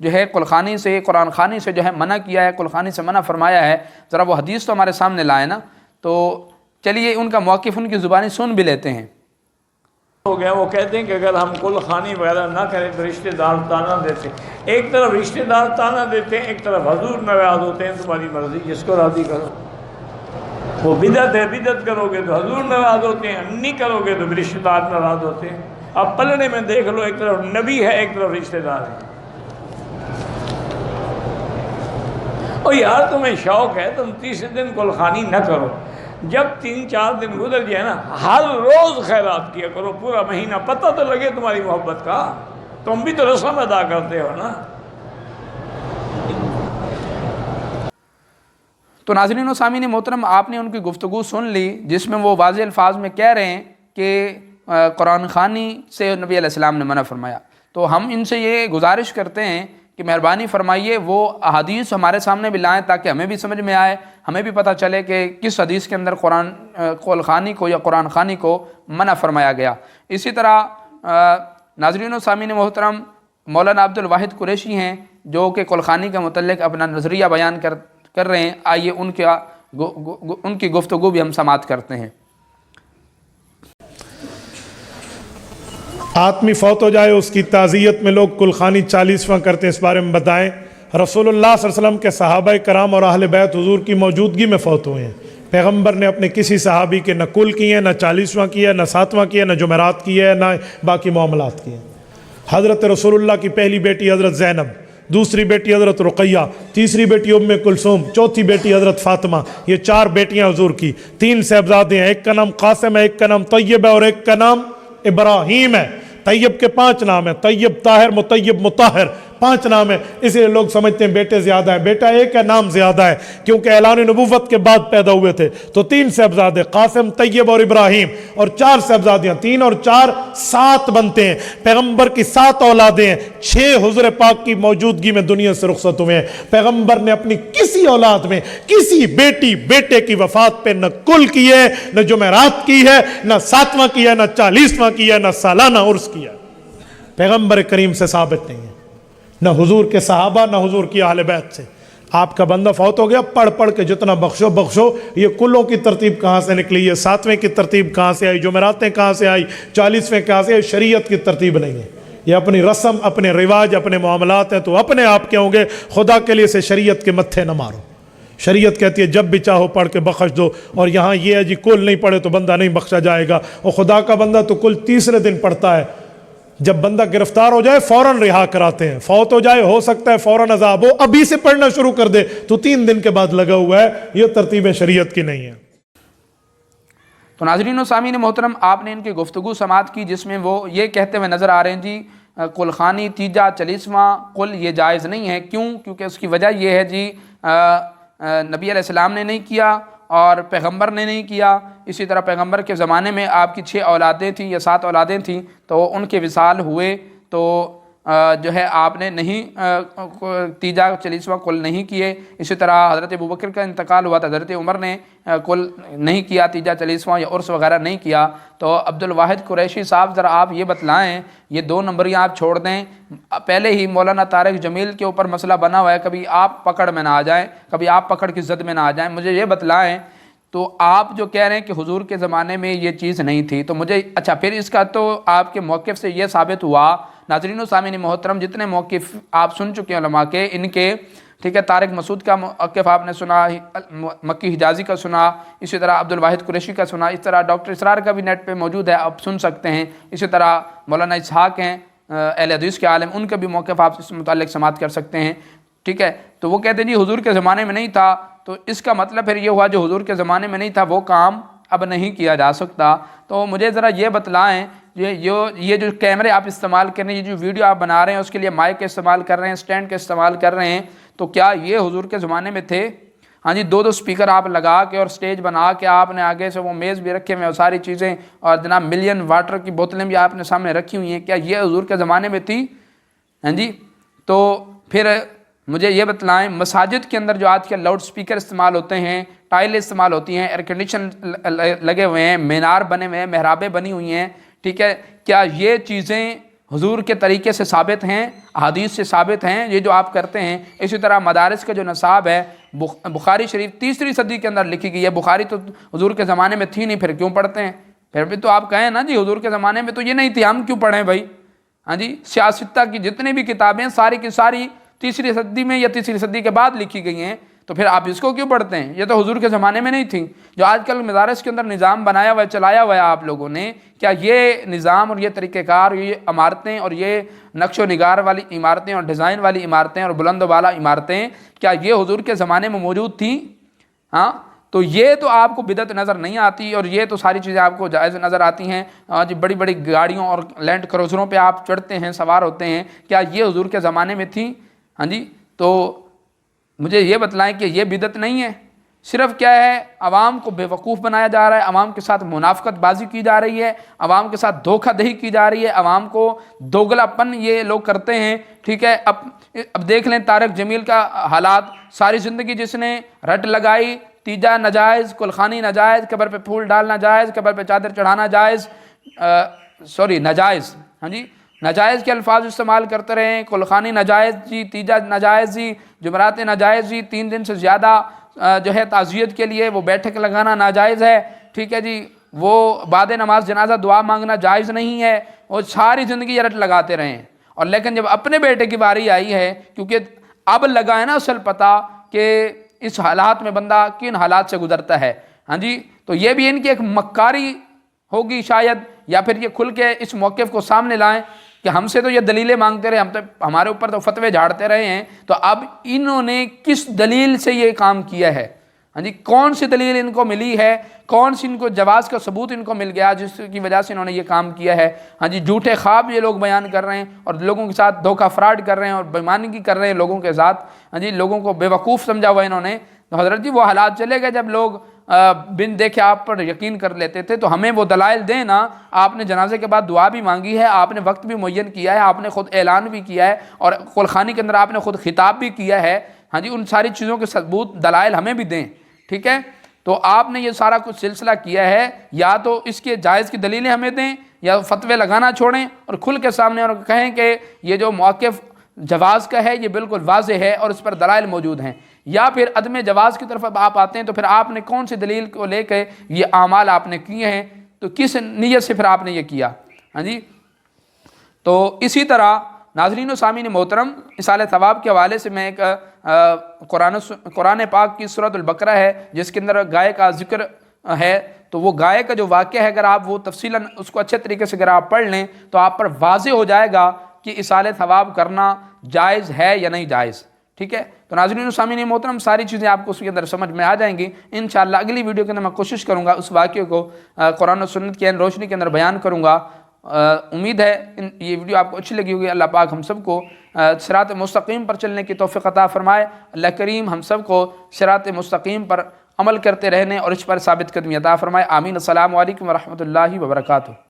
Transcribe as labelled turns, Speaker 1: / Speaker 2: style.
Speaker 1: جو ہے قلخانی سے، قرآن خوانی سے جو ہے منع کیا ہے، قلخانی سے منع فرمایا ہے، ذرا وہ حدیث تو ہمارے سامنے لائے نا. تو چلیے ان کا موقف ان کی زبانی سن بھی لیتے ہیں.
Speaker 2: ہو گیا. وہ کہتے ہیں کہ اگر ہم کل خوانی وغیرہ نہ کریں تو رشتہ دار تانا دیتے. ایک طرف رشتہ دار تانا دیتے ہیں، ایک طرف حضور ناراض ہوتے ہیں. تمہاری مرضی، جس کو راضی کرو. وہ بدعت ہے، بدعت کرو گے تو حضور ناراض ہوتے ہیں، نہیں کرو گے تو رشتہ دار ناراض ہوتے ہیں. اب پلڑے میں دیکھ لو، ایک طرف نبی ہے، ایک طرف رشتہ دار ہے. اور یار تمہیں شوق ہے، تم تیسرے دن کل خوانی نہ کرو. جب 3-4 دن گزر جائے نا، ہر روز خیرات کیا کرو پورا مہینہ. پتہ تو لگے تمہاری محبت کا. تم بھی تو رسم ادا کرتے ہو نا.
Speaker 1: تو ناظرین و سامعین محترم، آپ نے ان کی گفتگو سن لی جس میں وہ واضح الفاظ میں کہہ رہے ہیں کہ قرآن خوانی سے نبی علیہ السلام نے منع فرمایا. تو ہم ان سے یہ گزارش کرتے ہیں کہ مہربانی فرمائیے وہ احادیث ہمارے سامنے بھی لائیں تاکہ ہمیں بھی سمجھ میں آئے، ہمیں بھی پتہ چلے کہ کس حدیث کے اندر قول خوانی کو یا قرآن خوانی کو منع فرمایا گیا. اسی طرح ناظرین و سامعین محترم، مولانا عبد الواحد قریشی ہیں جو کہ قول خوانی کے متعلق اپنا نظریہ بیان کر رہے ہیں. آئیے ان کی گفتگو بھی ہم سماعت کرتے ہیں.
Speaker 3: آدمی فوت ہو جائے، اس کی تعزیت میں لوگ کلخانی 40واں کرتے ہیں، اس بارے میں بتائیں. رسول اللہ صلی اللہ علیہ وسلم کے صحابہ کرام اور اہل بیت حضور کی موجودگی میں فوت ہوئے ہیں. پیغمبر نے اپنے کسی صحابی کے نہ کل کیے ہیں، نہ 40واں کیا، نہ 7واں کیا، نہ جمعرات کیا ہے، نہ باقی معاملات کیے. حضرت رسول اللہ کی پہلی بیٹی حضرت زینب، دوسری بیٹی حضرت رقیہ، تیسری بیٹی ام کلثوم، چوتھی بیٹی حضرت فاطمہ. یہ 4 بیٹیاں حضور کی. 3 صاحبزادے ہیں، ایک کا نام قاسم ہے، ایک کا نام طیب ہے اور ایک کا نام ابراہیم ہے. طیب کے 5 نام ہیں، طیب، طاہر، مطیب، مطہر، 5 نام ہیں. اس لیے لوگ سمجھتے ہیں بیٹے زیادہ ہیں. بیٹا ایک ہے، نام زیادہ ہے کیونکہ اعلان نبوت کے بعد پیدا ہوئے تھے. تو 3 صاحبزادے، قاسم، طیب اور ابراہیم، اور 4 صاحبزادیاں. 3 اور 4 7 بنتے ہیں. پیغمبر کی 7 اولادیں ہیں. 6 حضور پاک کی موجودگی میں دنیا سے رخصت ہوئے ہیں. پیغمبر نے اپنی کسی اولاد میں کسی بیٹی بیٹے کی وفات پہ نہ کل کی ہے، نہ جمعرات کی ہے، نہ 7واں کی ہے، نہ 40واں کی ہے، نہ سالانہ عرس کیا. پیغمبر کریم سے ثابت نہیں ہے، نہ حضور کے صحابہ، نہ حضور کی اہل بیت سے. آپ کا بندہ فوت ہو گیا، پڑھ پڑھ کے جتنا بخشو بخشو. یہ کلوں کی ترتیب کہاں سے نکلی؟ یہ 7ویں کی ترتیب کہاں سے آئی؟ جمعراتیں کہاں سے آئی؟ 40ویں کہاں سے آئی؟ شریعت کی ترتیب نہیں ہے. یہ اپنی رسم، اپنے رواج، اپنے معاملات ہیں تو اپنے آپ کے ہوں گے. خدا کے لیے سے شریعت کے متھے نہ مارو. شریعت کہتی ہے جب بھی چاہو پڑھ کے بخش دو. اور یہاں یہ ہے جی کل نہیں پڑھے تو بندہ نہیں بخشا جائے گا. اور خدا کا بندہ تو کل تیسرے دن پڑھتا ہے. جب بندہ گرفتار ہو جائے فوراً رہا کراتے ہیں. فوت ہو جائے ہو سکتا ہے فوراً عذاب ہو، ابھی سے پڑھنا شروع کر دے تو 3 دن کے بعد لگا ہوا ہے. یہ ترتیبیں شریعت کی نہیں ہیں.
Speaker 1: تو ناظرین و سامعین محترم، آپ نے ان کی گفتگو سماعت کی جس میں وہ یہ کہتے ہوئے نظر آ رہے ہیں جی کل خوانی 3 40واں کل یہ جائز نہیں ہے. کیوں؟ کیونکہ اس کی وجہ یہ ہے جی نبی علیہ السلام نے نہیں کیا اور پیغمبر نے نہیں کیا. اسی طرح پیغمبر کے زمانے میں آپ کی 6 اولادیں تھیں یا 7 اولادیں تھیں تو ان کے وصال ہوئے تو جو ہے آپ نے نہیں 3 40واں کل نہیں کیے. اسی طرح حضرت ابوبکر کا انتقال ہوا تو حضرت عمر نے کل نہیں کیا 3 40واں یا عرس وغیرہ نہیں کیا. تو عبد الواحد قریشی صاحب ذرا آپ یہ بتلائیں، یہ 2 نمبریاں آپ چھوڑ دیں. پہلے ہی مولانا طارق جمیل کے اوپر مسئلہ بنا ہوا ہے، کبھی آپ پکڑ میں نہ آ جائیں، کبھی آپ پکڑ کی زد میں نہ آ جائیں. مجھے یہ بتلائیں تو آپ جو کہہ رہے ہیں کہ حضور کے زمانے میں یہ چیز نہیں تھی تو مجھے اچھا پھر اس کا تو آپ کے موقف سے یہ ثابت ہوا. ناظرین و سامعین محترم، جتنے موقف آپ سن چکے ہیں علماء کے، ان کے ٹھیک ہے، طارق مسعود کا موقف آپ نے سنا، مکی حجازی کا سنا، اسی طرح عبد الواحد قریشی کا سنا، اس طرح ڈاکٹر اسرار کا بھی نیٹ پہ موجود ہے، آپ سن سکتے ہیں. اسی طرح مولانا اسحاق ہیں اہل حدیث کے عالم، ان کا بھی موقف آپ اس متعلق سماعت کر سکتے ہیں. ٹھیک ہے، تو وہ کہتے ہیں جی حضور کے زمانے میں نہیں تھا، تو اس کا مطلب پھر یہ ہوا جو حضور کے زمانے میں نہیں تھا وہ کام اب نہیں کیا جا سکتا. تو مجھے ذرا یہ بتلائیں، یہ جو کیمرے آپ استعمال کر رہے ہیں، یہ جو ویڈیو آپ بنا رہے ہیں اس کے لیے مائک کا استعمال کر رہے ہیں، سٹینڈ کا استعمال کر رہے ہیں، تو کیا یہ حضور کے زمانے میں تھے؟ ہاں جی، 2 سپیکر آپ لگا کے اور سٹیج بنا کے آپ نے آگے سے وہ میز بھی رکھے ہوئے اور ساری چیزیں، اور جناب ملین واٹر کی بوتلیں بھی آپ نے سامنے رکھی ہوئی ہیں، کیا یہ حضور کے زمانے میں تھی؟ ہاں جی، تو پھر مجھے یہ بتلائیں مساجد کے اندر جو آج کل لاؤڈ سپیکر استعمال ہوتے ہیں، ٹائل استعمال ہوتی ہیں، ایئر کنڈیشن لگے ہوئے ہیں، مینار بنے ہوئے ہیں، محرابیں بنی ہوئی ہیں، ٹھیک ہے، کیا یہ چیزیں حضور کے طریقے سے ثابت ہیں، احادیث سے ثابت ہیں یہ جو آپ کرتے ہیں۔ اسی طرح مدارس کا جو نصاب ہے، بخاری شریف 3 صدی کے اندر لکھی گئی ہے، بخاری تو حضور کے زمانے میں تھی نہیں، پھر کیوں پڑھتے ہیں؟ پھر بھی تو آپ کہیں نا جی حضور کے زمانے میں تو یہ نہیں تھی، ہم کیوں پڑھیں بھائی؟ ہاں جی، سیاستہ کی جتنی بھی کتابیں ساری کی ساری 3 صدی میں یا 3 صدی کے بعد لکھی گئی ہیں، تو پھر آپ اس کو کیوں پڑھتے ہیں؟ یہ تو حضور کے زمانے میں نہیں تھی۔ جو آج کل مدارس کے اندر نظام بنایا ہوا ہے، چلایا ہوا ہے آپ لوگوں نے، کیا یہ نظام اور یہ طریقہ کار، یہ عمارتیں اور یہ نقش و نگار والی عمارتیں اور ڈیزائن والی عمارتیں اور بلند و بالا عمارتیں، کیا یہ حضور کے زمانے میں موجود تھیں؟ ہاں، تو یہ تو آپ کو بدعت نظر نہیں آتی، اور یہ تو ساری چیزیں آپ کو جائز نظر آتی ہیں۔ آج بڑی بڑی گاڑیوں اور لینڈ کروزروں پہ آپ چڑھتے ہیں، سوار ہوتے ہیں، کیا یہ حضور کے زمانے میں تھیں؟ ہاں جی، تو مجھے یہ بتلائیں کہ یہ بدعت نہیں ہے، صرف کیا ہے، عوام کو بے وقوف بنایا جا رہا ہے، عوام کے ساتھ منافقت بازی کی جا رہی ہے، عوام کے ساتھ دھوکہ دہی کی جا رہی ہے، عوام کو دوگلا پن یہ لوگ کرتے ہیں، ٹھیک ہے۔ اب دیکھ لیں طارق جمیل کا حالات، ساری زندگی جس نے رٹ لگائی، تیجا ناجائز، کلخانی ناجائز، قبر پہ پھول ڈالنا جائز، قبر پہ چادر چڑھانا جائز، ناجائز، ہاں جی، ناجائز کے الفاظ استعمال کرتے رہے ہیں، کلخانی ناجائز جی، تیجا ناجائز جی، جمعرات ناجائز جی، 3 دن سے زیادہ جو ہے تعزیت کے لیے وہ بیٹھک لگانا ناجائز ہے، ٹھیک ہے جی، وہ بعد نماز جنازہ دعا مانگنا جائز نہیں ہے، وہ ساری زندگی یہ رٹ لگاتے رہے ہیں۔ اور لیکن جب اپنے بیٹے کی باری آئی ہے، کیونکہ اب لگا ہے نا اصل پتہ کہ اس حالات میں بندہ کن حالات سے گزرتا ہے، ہاں جی، تو یہ بھی ان کی ایک مکاری ہوگی شاید، یا پھر یہ کھل کے اس موقف کو سامنے لائیں کہ ہم سے تو یہ دلیلیں مانگتے رہے، ہم تو ہمارے اوپر تو فتوے جھاڑتے رہے ہیں، تو اب انہوں نے کس دلیل سے یہ کام کیا ہے؟ ہاں جی، کون سی دلیل ان کو ملی ہے، کون سی ان کو جواز کا ثبوت ان کو مل گیا جس کی وجہ سے انہوں نے یہ کام کیا ہے؟ ہاں جی، جھوٹے خواب یہ لوگ بیان کر رہے ہیں اور لوگوں کے ساتھ دھوکہ فراڈ کر رہے ہیں اور بےایمانی کر رہے ہیں لوگوں کے ساتھ، ہاں جی، لوگوں کو بے وقوف سمجھا ہوا انہوں نے۔ تو حضرت جی وہ حالات چلے گئے جب لوگ بن دیکھے آپ پر یقین کر لیتے تھے، تو ہمیں وہ دلائل دیں نا۔ آپ نے جنازے کے بعد دعا بھی مانگی ہے، آپ نے وقت بھی معین کیا ہے، آپ نے خود اعلان بھی کیا ہے، اور قلخانی کے اندر آپ نے خود خطاب بھی کیا ہے، ہاں جی، ان ساری چیزوں کے ثبوت دلائل ہمیں بھی دیں، ٹھیک ہے۔ تو آپ نے یہ سارا کچھ سلسلہ کیا ہے، یا تو اس کے جائز کی دلیلیں ہمیں دیں، یا فتوے لگانا چھوڑیں اور کھل کے سامنے اور کہیں کہ یہ جو موقف جواز کا ہے یہ بالکل واضح ہے اور اس پر دلائل موجود ہیں، یا پھر عدم جواز کی طرف آپ آتے ہیں تو پھر آپ نے کون سی دلیل کو لے کے یہ اعمال آپ نے کیے ہیں، تو کس نیت سے پھر آپ نے یہ کیا؟ ہاں جی، تو اسی طرح ناظرین و سامعین محترم، اصالہ ثواب کے حوالے سے میں ایک قرآن پاک کی سورۃ البقرہ ہے جس کے اندر گائے کا ذکر ہے، تو وہ گائے کا جو واقعہ ہے اگر آپ وہ تفصیلاً اس کو اچھے طریقے سے اگر آپ پڑھ لیں تو آپ پر واضح ہو جائے گا کہ اصالہ ثواب کرنا جائز ہے یا نہیں جائز، ٹھیک ہے۔ تو ناظرین و سامعین محترم، ساری چیزیں آپ کو اس کے اندر سمجھ میں آ جائیں گی انشاءاللہ۔ اگلی ویڈیو کے اندر میں کوشش کروں گا اس واقعے کو قرآن و سنت کی روشنی کے اندر بیان کروں گا۔ امید ہے یہ ویڈیو آپ کو اچھی لگی ہوگی۔ اللہ پاک ہم سب کو صراط مستقیم پر چلنے کی توفیق عطا فرمائے۔ اللہ کریم ہم سب کو صراط مستقیم پر عمل کرتے رہنے اور اس پر ثابت قدمی عطا فرمائے۔ آمین۔ السلام علیکم ورحمۃ اللہ وبرکاتہ۔